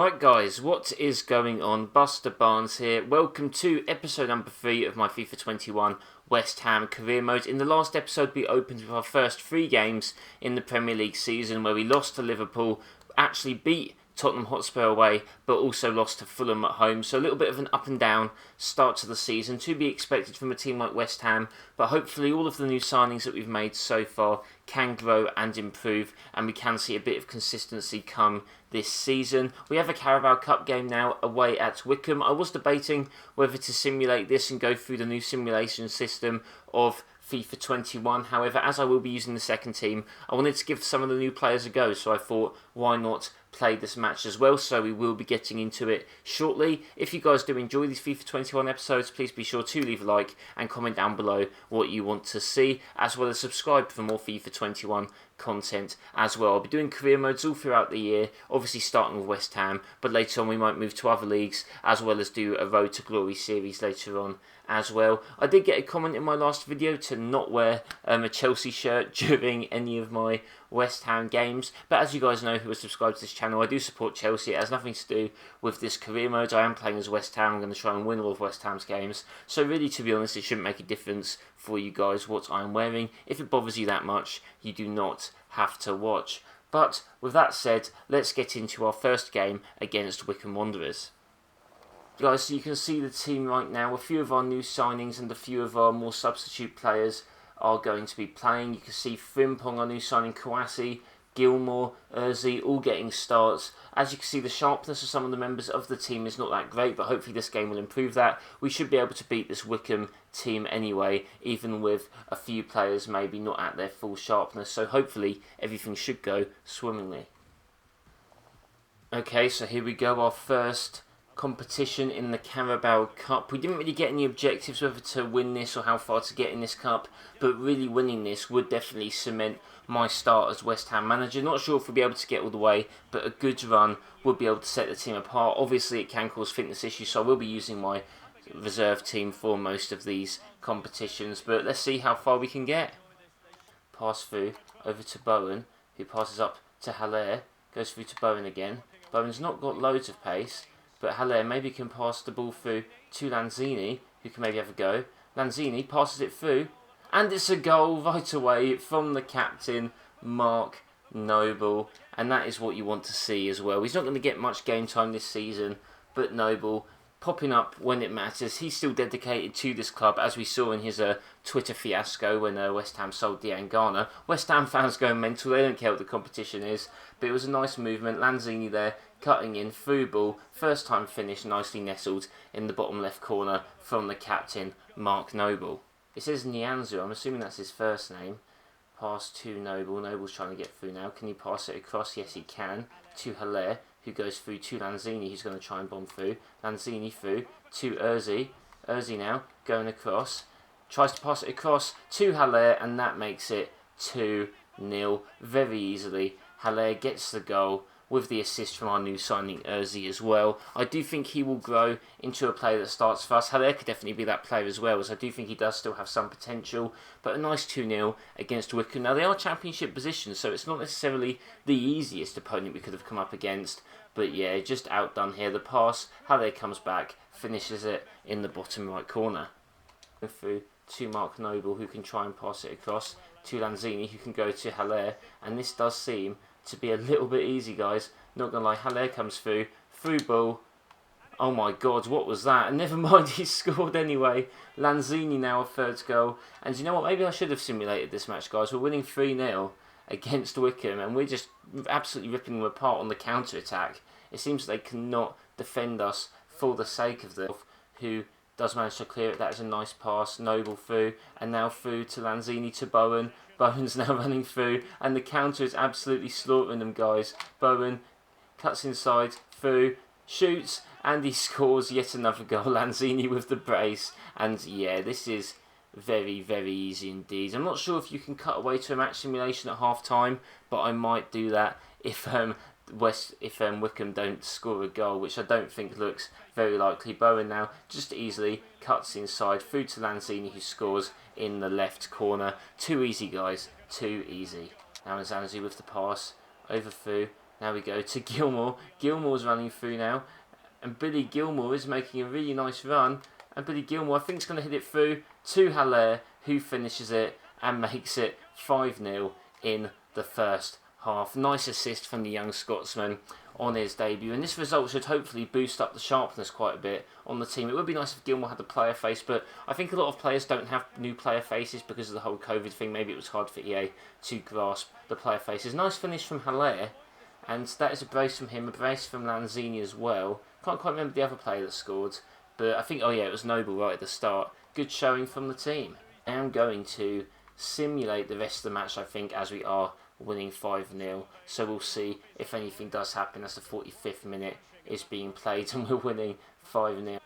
Right guys, what is going on? BusterBarnes here. Welcome to episode number 3 of my FIFA 21 West Ham career mode. In the last episode we opened with our first 3 games in the Premier League season where we lost to Liverpool, actually beat Tottenham Hotspur away, but also lost to Fulham at home. So a little bit of an up and down start to the season to be expected from a team like West Ham, but hopefully all of the new signings that we've made so far can grow and improve, and we can see a bit of consistency come this season. We have a Carabao Cup game now away at Wycombe. I was debating whether to simulate this and go through the new simulation system of FIFA 21. However, as I will be using the second team, I wanted to give some of the new players a go, so I thought, why not play this match as well? So we will be getting into it shortly. If you guys do enjoy these FIFA 21 episodes, please be sure to leave a like and comment down below what you want to see, as well as subscribe for more FIFA 21 content as well. I'll be doing career modes all throughout the year, obviously starting with West Ham, but later on we might move to other leagues, as well as do a Road to Glory series later on as well. I did get a comment in my last video to not wear a Chelsea shirt during any of my West Ham games, but as you guys know who are subscribed to this channel, I do support Chelsea. It has nothing to do with this career mode. I am playing as West Ham. I'm going to try and win all of West Ham's games, so really, to be honest, it shouldn't make a difference for you guys what I'm wearing. If it bothers you that much, you do not have to watch. But with that said, let's get into our first game against Wycombe Wanderers. Guys, so you can see the team right now. A few of our new signings and a few of our more substitute players are going to be playing. You can see Frimpong, our new signing, Kouassi, Gilmore, Urzi, all getting starts. As you can see, the sharpness of some of the members of the team is not that great, but hopefully this game will improve that. We should be able to beat this Wycombe team anyway, even with a few players maybe not at their full sharpness, so hopefully everything should go swimmingly. Okay, so here we go, our first competition in the Carabao Cup. We didn't really get any objectives whether to win this or how far to get in this cup, but really winning this would definitely cement my start as West Ham manager. Not sure if we'll be able to get all the way, but a good run would be able to set the team apart. Obviously it can cause fitness issues, so I will be using my reserve team for most of these competitions, but let's see how far we can get. Pass through over to Bowen, who passes up to Haller, goes through to Bowen again. Bowen's not got loads of pace, but Haller maybe can pass the ball through to Lanzini, who can maybe have a go. Lanzini passes it through, and it's a goal right away from the captain, Mark Noble. And that is what you want to see as well. He's not going to get much game time this season, but Noble popping up when it matters. He's still dedicated to this club, as we saw in his Twitter fiasco when West Ham sold Diangana. West Ham fans going mental, they don't care what the competition is, but it was a nice movement. Lanzini there, cutting in, through ball, first time finish, nicely nestled in the bottom left corner from the captain, Mark Noble. It says Nyanzu, I'm assuming that's his first name. Pass to Noble, Noble's trying to get through now. Can he pass it across? Yes he can, to Haller, who goes through to Lanzini, who's going to try and bomb through. Lanzini through to Urzi. Urzi now going across. Tries to pass it across to Haller, and that makes it 2-0 very easily. Haller gets the goal with the assist from our new signing Urzi as well. I do think he will grow into a player that starts for us. Haller could definitely be that player as well, as I do think he does still have some potential. But a nice 2-0 against Wycombe. Now they are championship positions, so it's not necessarily the easiest opponent we could have come up against. But yeah, just outdone here. The pass, Haller comes back, finishes it in the bottom right corner. Through to Mark Noble, who can try and pass it across to Lanzini, who can go to Haller. And this does seem to be a little bit easy, guys. Not gonna lie, Haller comes through ball. Oh my god, what was that? And never mind, he scored anyway. Lanzini now a third goal. And you know what, maybe I should have simulated this match, guys. We're winning 3-0 against Wycombe, and we're just absolutely ripping them apart on the counter-attack. It seems they cannot defend us for the sake of them. Who does manage to clear it. That is a nice pass. Noble through, and now through to Lanzini to Bowen. Bowen's now running through, and the counter is absolutely slaughtering them, guys. Bowen cuts inside, through, shoots, and he scores yet another goal. Lanzini with the brace, and yeah, this is very, very easy indeed. I'm not sure if you can cut away to a match simulation at half time, but I might do that if Wycombe don't score a goal, which I don't think looks very likely. Bowen now just easily cuts inside through to Lanzini, who scores in the left corner. Too easy, guys, too easy. Now Zanzi with the pass over through Now we go to Gilmour. Gilmour's running through now. And Billy Gilmour is making a really nice run. And Billy Gilmour, I think, is going to hit it through to Haller, who finishes it and makes it 5-0 in the first half. Nice assist from the young Scotsman on his debut. And this result should hopefully boost up the sharpness quite a bit on the team. It would be nice if Gilmour had the player face, but I think a lot of players don't have new player faces because of the whole COVID thing. Maybe it was hard for EA to grasp the player faces. Nice finish from Haller. And that is a brace from him, a brace from Lanzini as well. Can't quite remember the other player that scored. But I think, oh yeah, it was Noble right at the start. Good showing from the team. I am going to simulate the rest of the match, I think, as we are winning 5-0. So we'll see if anything does happen as the 45th minute is being played and we're winning 5-0.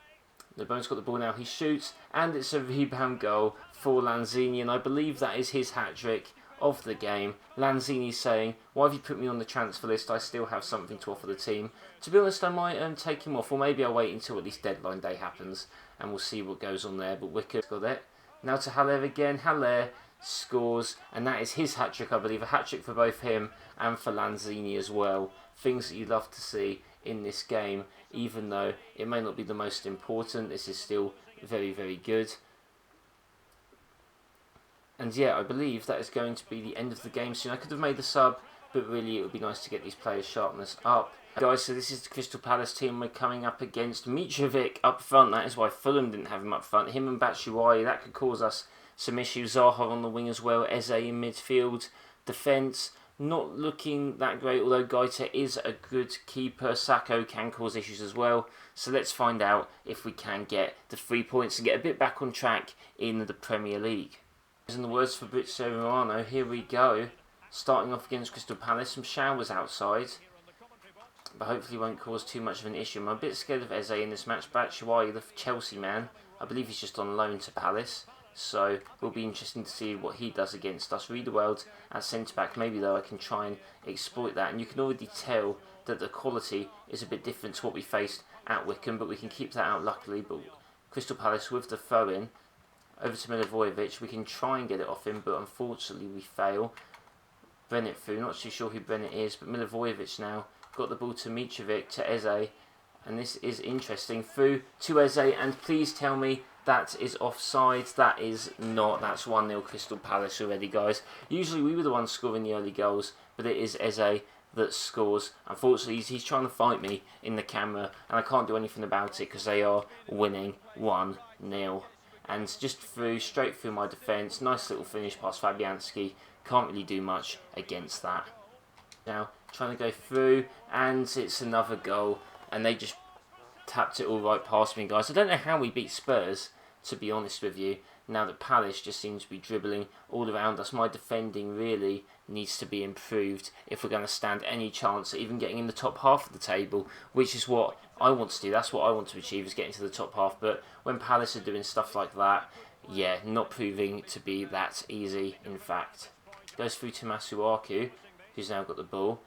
LeBron's got the ball now, he shoots, and it's a rebound goal for Lanzini, and I believe that is his hat-trick of the game. Lanzini saying, why have you put me on the transfer list? I still have something to offer the team. To be honest, I might take him off, or maybe I'll wait until at least deadline day happens and we'll see what goes on there. But Wycombe's got it. Now to Haller again. Haller scores, and that is his hat-trick, I believe. A hat-trick for both him and for Lanzini as well. Things that you'd love to see in this game, even though it may not be the most important. This is still very, very good. And yeah, I believe that is going to be the end of the game soon. I could have made the sub, but really it would be nice to get these players' sharpness up. Guys, so this is the Crystal Palace team we're coming up against. Mitrovic up front, that is why Fulham didn't have him up front. Him and Batshuayi, that could cause us some issues. Zaha on the wing as well, Eze in midfield. Defence, not looking that great, although Gaita is a good keeper. Sacco can cause issues as well. So let's find out if we can get the 3 points and get a bit back on track in the Premier League. In the words for Fabrizio Romano, here we go. Starting off against Crystal Palace, some showers outside, but hopefully won't cause too much of an issue. I'm a bit scared of Eze in this match. Batshuayi, the Chelsea man, I believe he's just on loan to Palace, so it will be interesting to see what he does against us. Riedewald at centre-back, maybe though I can try and exploit that, and you can already tell that the quality is a bit different to what we faced at Wycombe, but we can keep that out luckily. But Crystal Palace with the throw-in, over to Milivojevic, we can try and get it off him, but unfortunately we fail. Bennett through, not too sure who Bennett is, but Milivojevic now got the ball to Mitrovic, to Eze, and this is interesting. Through to Eze, and please tell me that is offside. That is not. That's 1-0 Crystal Palace already, guys. Usually we were the ones scoring the early goals, but it is Eze that scores. Unfortunately, he's trying to fight me in the camera, and I can't do anything about it because they are winning 1-0. And just straight through my defence. Nice little finish past Fabianski. Can't really do much against that. Now, trying to go through, and it's another goal. And they just tapped it all right past me, guys. I don't know how we beat Spurs, to be honest with you. Now that Palace just seems to be dribbling all around us. My defending really needs to be improved if we're going to stand any chance at even getting in the top half of the table, which is what I want to do. That's what I want to achieve, is getting to the top half. But when Palace are doing stuff like that, yeah, not proving to be that easy, in fact. Goes through to Masuaku, who's now got the ball.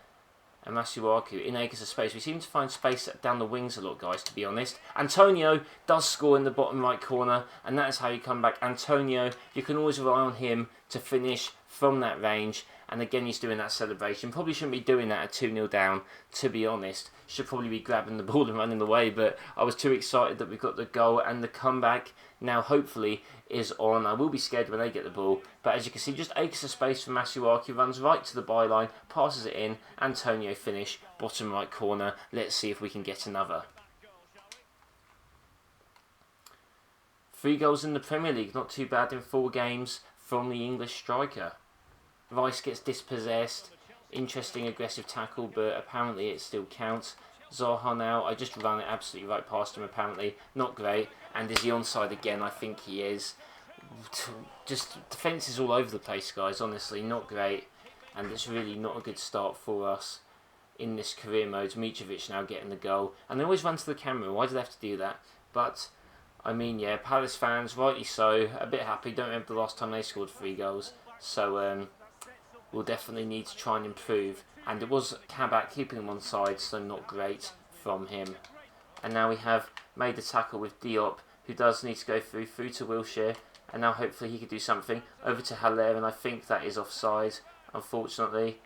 And Masuaku in acres of space. We seem to find space down the wings a lot, guys, to be honest. Antonio does score in the bottom right corner, and that is how you come back. Antonio, you can always rely on him to finish from that range. And again, he's doing that celebration. Probably shouldn't be doing that at 2-0 down, to be honest. Should probably be grabbing the ball and running away, but I was too excited that we got the goal, and the comeback now hopefully is on. I will be scared when they get the ball, but as you can see, just acres of space for Masuaku, runs right to the byline, passes it in, Antonio finish, bottom right corner. Let's see if we can get another. 3 goals in the Premier League, not too bad in 4 games from the English striker. Rice gets dispossessed. Interesting aggressive tackle, but apparently it still counts. Zaha now, I just ran it absolutely right past him apparently. Not great. And is he onside again? I think he is. Just defence is all over the place, guys, honestly. Not great. And it's really not a good start for us in this career mode. Mitrovic now getting the goal. And they always run to the camera. Why do they have to do that? But, I mean, yeah, Palace fans, rightly so, a bit happy. Don't remember the last time they scored 3 goals. So, we'll definitely need to try and improve. And it was Kabak keeping him on side, so not great from him. And now we have made a tackle with Diop, who does need to go through to Wilshere. And now hopefully he could do something. Over to Haller, and I think that is offside, unfortunately.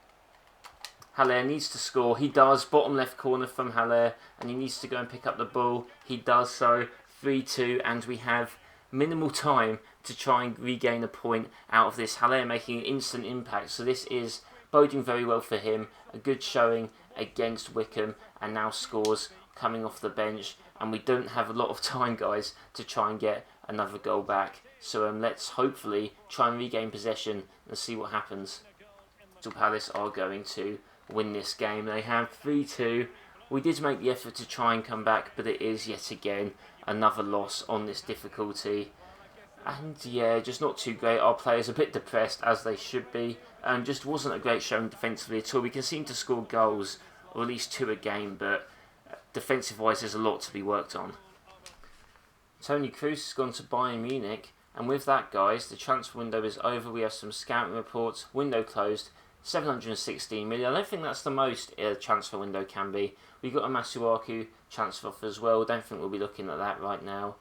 Haller needs to score. He does. Bottom left corner from Haller, and he needs to go and pick up the ball. He does so. 3-2, and we have minimal time to try and regain a point out of this. Haller making an instant impact, so this is boding very well for him. A good showing against Wycombe, and now scores coming off the bench, and we don't have a lot of time, guys, to try and get another goal back. So let's hopefully try and regain possession and see what happens. Crystal Palace are going to win this game. They have 3-2. We did make the effort to try and come back, but it is yet again another loss on this difficulty. And yeah, just not too great. Our players a bit depressed, as they should be. Just wasn't a great showing defensively at all. We can seem to score goals, or at least 2 a game, but defensive-wise there's a lot to be worked on. Toni Kroos has gone to Bayern Munich, and with that, guys, the transfer window is over. We have some scouting reports. Window closed. 716 million. I don't think that's the most a transfer window can be. We've got a Masuaku transfer offer as well. Don't think we'll be looking at that right now.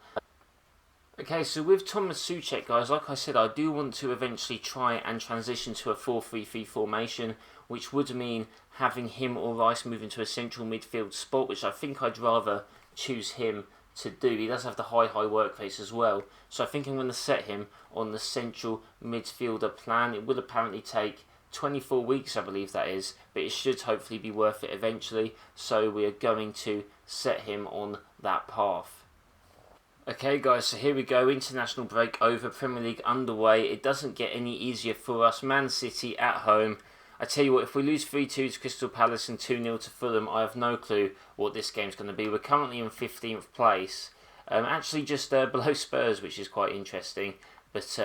Okay, so with Thomas Souček, guys, like I said, I do want to eventually try and transition to a 4-3-3 formation, which would mean having him or Rice move into a central midfield spot, which I think I'd rather choose him to do. He does have the high work pace as well, so I think I'm going to set him on the central midfielder plan. It will apparently take 24 weeks, I believe that is, but it should hopefully be worth it eventually, so we are going to set him on that path. Okay guys, so here we go, international break over, Premier League underway. It doesn't get any easier for us. Man City at home. I tell you what, if we lose 3-2 to Crystal Palace and 2-0 to Fulham, I have no clue what this game's going to be. We're currently in 15th place, actually just below Spurs, which is quite interesting, but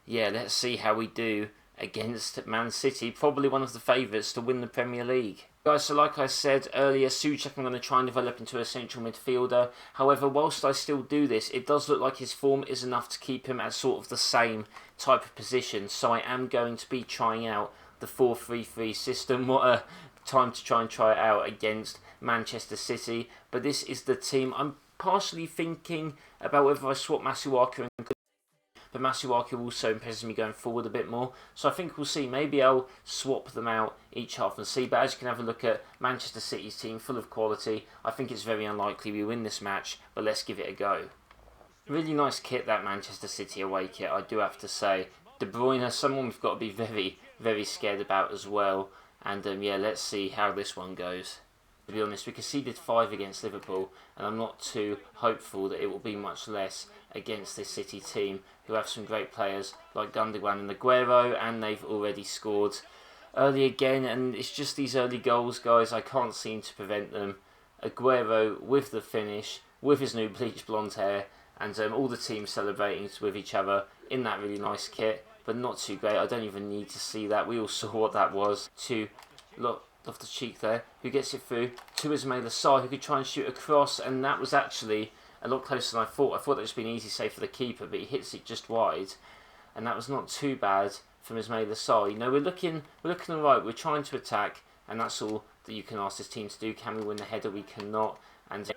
yeah, let's see how we do against Man City, probably one of the favourites to win the Premier League. Guys, so like I said earlier, Souček I'm going to try and develop into a central midfielder. However, whilst I still do this, it does look like his form is enough to keep him at sort of the same type of position. So I am going to be trying out the 4-3-3 system. What a time to try it out against Manchester City. But this is the team. I'm partially thinking about whether I swap Masuaku and but Masuaku also impresses me going forward a bit more. So I think we'll see. Maybe I'll swap them out each half and see. But as you can have a look at Manchester City's team, full of quality. I think it's very unlikely we win this match, but let's give it a go. Really nice kit, that Manchester City away kit, I do have to say. De Bruyne, someone we've got to be very, very scared about as well. And yeah, let's see how this one goes. To be honest, we conceded 5 against Liverpool, and I'm not too hopeful that it will be much less against this City team, who have some great players like Gundogan and Aguero, and they've already scored early again, and it's just these early goals, guys, I can't seem to prevent them. Aguero with the finish, with his new bleached blonde hair, and all the team celebrating with each other in that really nice kit, but not too great. I don't even need to see that. We all saw what that was. Look off the cheek there, who gets it through to Ismail Assar, who could try and shoot across, and that was actually a lot closer than I thought. I thought that was been an easy save for the keeper, but he hits it just wide, and that was not too bad from Ismail Assar. You know, we're looking alright. We're trying to attack, and that's all that you can ask this team to do. Can we win the header? We cannot. And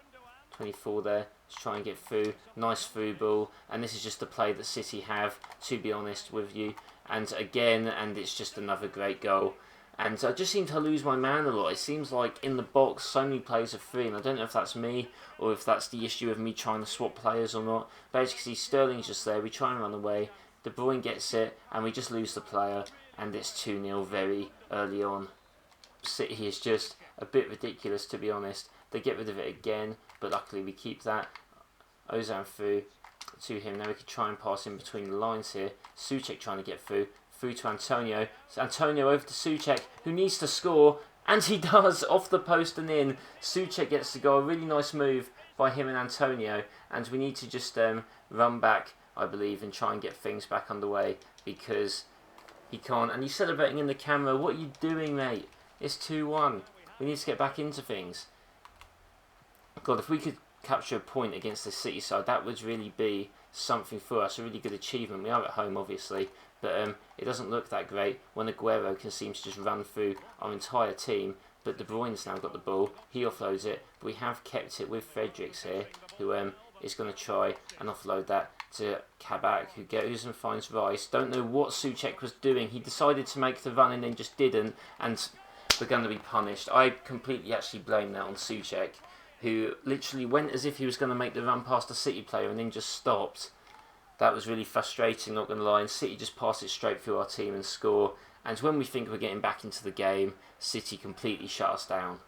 24 there to try and get through. Nice through ball, and this is just the play that City have, to be honest with you. And again, and it's just another great goal. And I just seem to lose my man a lot. It seems like in the box so many players are free, and I don't know if that's me or if that's the issue of me trying to swap players or not. But as you can see, Sterling's just there. We try and run away. De Bruyne gets it, and we just lose the player, and it's 2-0 very early on. City is just a bit ridiculous, to be honest. They get rid of it again, but luckily we keep that. Ozan through to him. Now we could try and pass in between the lines here. Souček trying to get through to Antonio. So Antonio over to Souček, who needs to score, and he does, off the post and in. Souček gets to go. A really nice move by him and Antonio, and we need to just run back, I believe, and try and get things back underway, because he can't. And he's celebrating in the camera. What are you doing, mate? It's 2-1. We need to get back into things. God, if we could capture a point against the City side, that would really be something for us. A really good achievement. We are at home, obviously, but it doesn't look that great when Aguero can seem to just run through our entire team. But De Bruyne's now got the ball. He offloads it. But we have kept it with Fredericks here, who is going to try and offload that to Kabak, who goes and finds Rice. Don't know what Souček was doing. He decided to make the run and then just didn't. And we're going to be punished. I completely actually blame that on Souček, who literally went as if he was going to make the run past a City player and then just stopped. That was really frustrating, not going to lie. And City just pass it straight through our team and score. And when we think we're getting back into the game, City completely shut us down.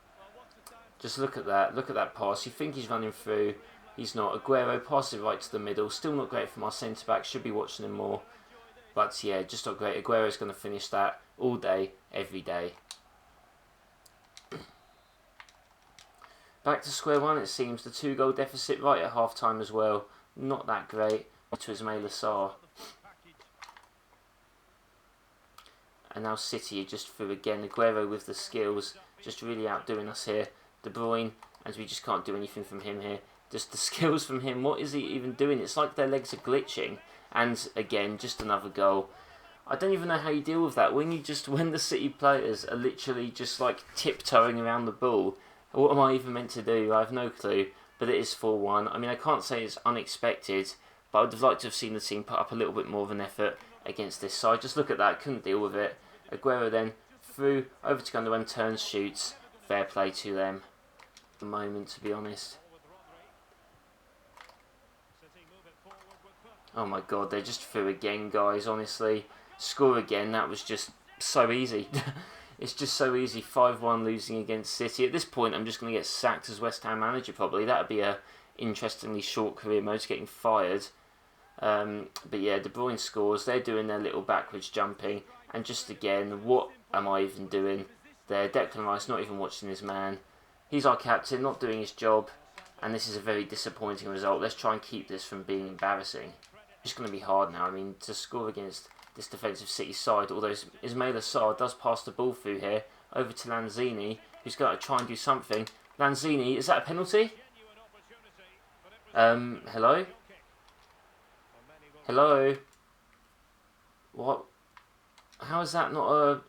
Just look at that. Look at that pass. You think he's running through. He's not. Aguero passes it right to the middle. Still not great from our centre-back. Should be watching him more. But yeah, just not great. Aguero's going to finish that all day, every day. Back to square one, it seems. The 2-goal deficit right at half-time as well. Not that great. To Ismail Assar. And now City are just through again. Aguero with the skills. Just really outdoing us here. De Bruyne. And we just can't do anything from him here. Just the skills from him. What is he even doing? It's like their legs are glitching. And again, just another goal. I don't even know how you deal with that. When the City players are literally just like tiptoeing around the ball. What am I even meant to do? I have no clue. But it is 4-1. I mean, I can't say it's unexpected. But I would have liked to have seen the team put up a little bit more of an effort against this side. Just look at that. Couldn't deal with it. Aguero then through over to Gundogan, turns, shoots. Fair play to them. At the moment, to be honest. Oh my god, they're just through again, guys, honestly. Score again, that was just so easy. It's just so easy. 5-1 losing against City. At this point, I'm just going to get sacked as West Ham manager, probably. That would be a interestingly short career mode, getting fired. But yeah, De Bruyne scores. They're doing their little backwards jumping. And just again, what am I even doing there? Declan Rice not even watching his man. He's our captain, not doing his job. And this is a very disappointing result. Let's try and keep this from being embarrassing. It's going to be hard now. I mean, to score against this defensive City side, although Ismail Assar does pass the ball through here, over to Lanzini, who's got to try and do something. Lanzini, is that a penalty? Hello? Hello? What? How is that not a...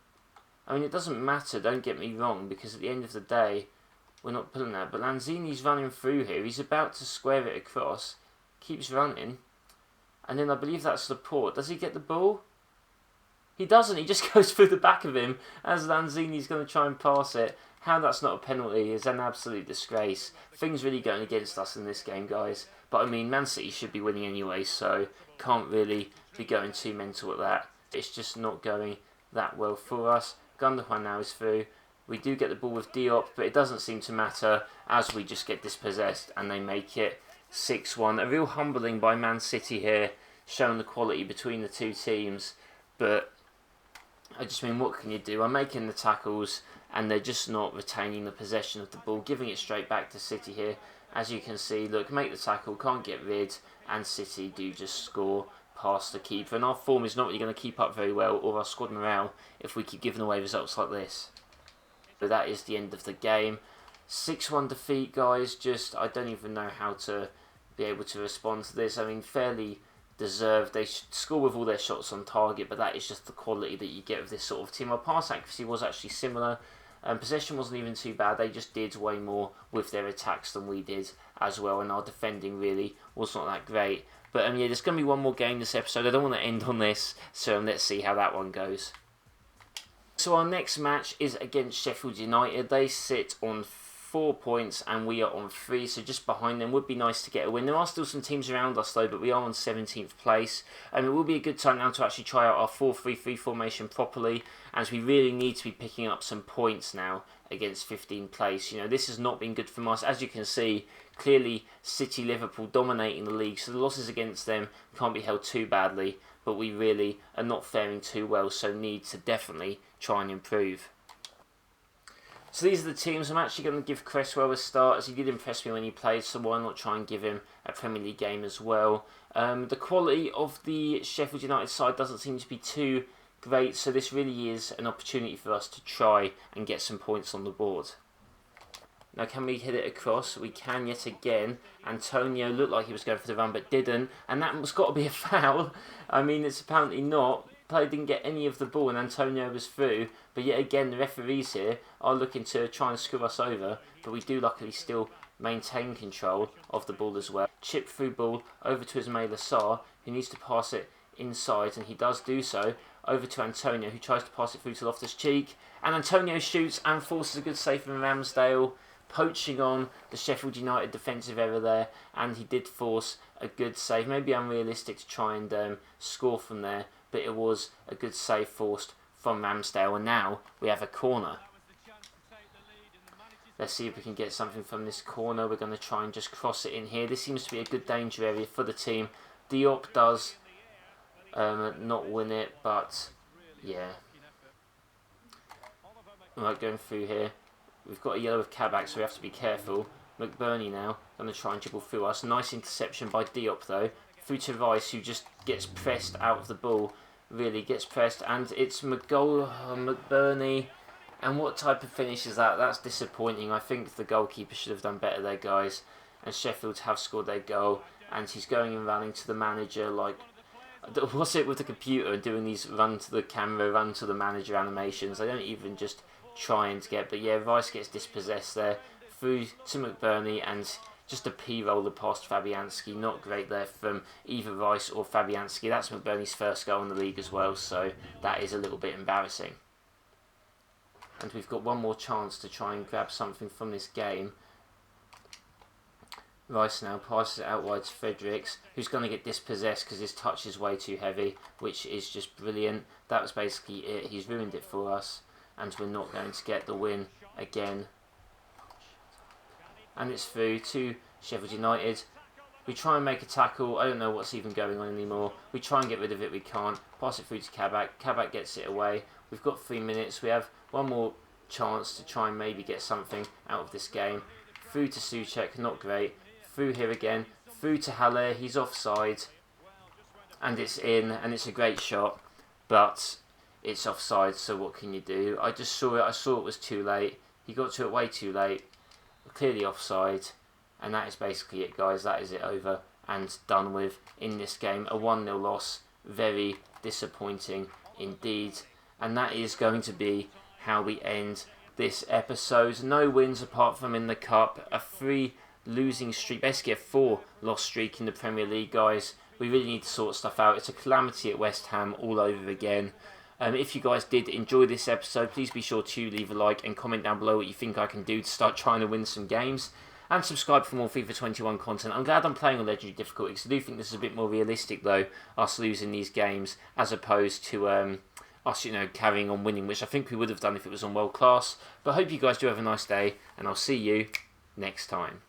I mean, it doesn't matter, don't get me wrong, because at the end of the day, we're not pulling that. But Lanzini's running through here. He's about to square it across. Keeps running. And then I believe that's Laporte. Does he get the ball? He doesn't. He just goes through the back of him as Lanzini's going to try and pass it. How that's not a penalty is an absolute disgrace. Things really going against us in this game, guys. But I mean, Man City should be winning anyway, so can't really be going too mental at that. It's just not going that well for us. Gundogan now is through. We do get the ball with Diop, but it doesn't seem to matter as we just get dispossessed and they make it 6-1. A real humbling by Man City here, showing the quality between the two teams. But I just mean, what can you do? I'm making the tackles and they're just not retaining the possession of the ball, giving it straight back to City here. As you can see, look, make the tackle, can't get rid, and City do just score past the keeper. And our form is not really going to keep up very well, or our squad morale, if we keep giving away results like this. But that is the end of the game. 6-1 defeat, guys. Just, I don't even know how to be able to respond to this. I mean, fairly deserved. They should score with all their shots on target, but that is just the quality that you get with this sort of team. Our pass accuracy was actually similar. Possession wasn't even too bad. They just did way more with their attacks than we did as well, and our defending really was not that great. But yeah, there's going to be one more game this episode. I don't want to end on this, so let's see how that one goes. So our next match is against Sheffield United. They sit on 4 points and we are on 3, so just behind them. Would be nice to get a win. There are still some teams around us though, but we are on 17th place. And it will be a good time now to actually try out our 4-3-3 formation properly, as we really need to be picking up some points now against 15th place. You know, this has not been good from us. As you can see, clearly City, Liverpool dominating the league, so the losses against them can't be held too badly, but we really are not faring too well, so need to definitely try and improve. So these are the teams. I'm actually going to give Cresswell a start, as he did impress me when he played, so why not try and give him a Premier League game as well. The quality of the Sheffield United side doesn't seem to be too great, so this really is an opportunity for us to try and get some points on the board. Now, can we hit it across? We can yet again. Antonio looked like he was going for the run but didn't, and that's got to be a foul. I mean, it's apparently not. Player didn't get any of the ball and Antonio was through, but yet again the referees here are looking to try and screw us over, but we do luckily still maintain control of the ball as well. Chip through ball over to Ismail Assar, who needs to pass it inside, and he does do so. over to Antonio, who tries to pass it through to Loftus-Cheek. And Antonio shoots and forces a good save from Ramsdale, poaching on the Sheffield United defensive error there. And he did force a good save. Maybe unrealistic to try and score from there, but it was a good save forced from Ramsdale. And now we have a corner. Let's see if we can get something from this corner. We're going to try and just cross it in here. This seems to be a good danger area for the team. Diop does not win it, but yeah. Right, going through here. We've got a yellow with Kabak, so we have to be careful. McBurney now going to try and dribble through us. Nice interception by Diop though. Through to Rice, who just gets pressed out of the ball. Really gets pressed, and it's McBurney. And what type of finish is that? That's disappointing. I think the goalkeeper should have done better there, guys. And Sheffield have scored their goal. And he's going and running to the manager like... What's it with the computer and doing these run to the camera, run to the manager animations? They don't even just try and get... But yeah, Rice gets dispossessed there. Through to McBurney and just a P-roller past Fabianski. Not great there from either Rice or Fabianski. That's McBurney's first goal in the league as well. So that is a little bit embarrassing. And we've got one more chance to try and grab something from this game. Rice now passes it out wide to Fredericks, who's going to get dispossessed because his touch is way too heavy, which is just brilliant. That was basically it. He's ruined it for us, and we're not going to get the win again. And it's through to Sheffield United. We try and make a tackle. I don't know what's even going on anymore. We try and get rid of it. We can't. Pass it through to Kabak. Kabak gets it away. We've got 3 minutes. We have one more chance to try and maybe get something out of this game. Through to Souček. Not great. Through here again. Through to Haller. He's offside. And it's in. And it's a great shot. But it's offside. So what can you do? I just saw it. I saw it was too late. He got to it way too late. Clearly offside. And that is basically it, guys. That is it over and done with in this game. A 1-0 loss. Very disappointing indeed. And that is going to be how we end this episode. No wins apart from in the Cup. A 3 losing streak. Basically a 4 loss streak in the Premier League, guys. We really need to sort stuff out. It's a calamity at West Ham all over again. If you guys did enjoy this episode, please be sure to leave a like and comment down below what you think I can do to start trying to win some games. And subscribe for more FIFA 21 content. I'm glad I'm playing on Legendary difficulty because I do think this is a bit more realistic though, us losing these games as opposed to us, carrying on winning, which I think we would have done if it was on World Class. But I hope you guys do have a nice day, and I'll see you next time.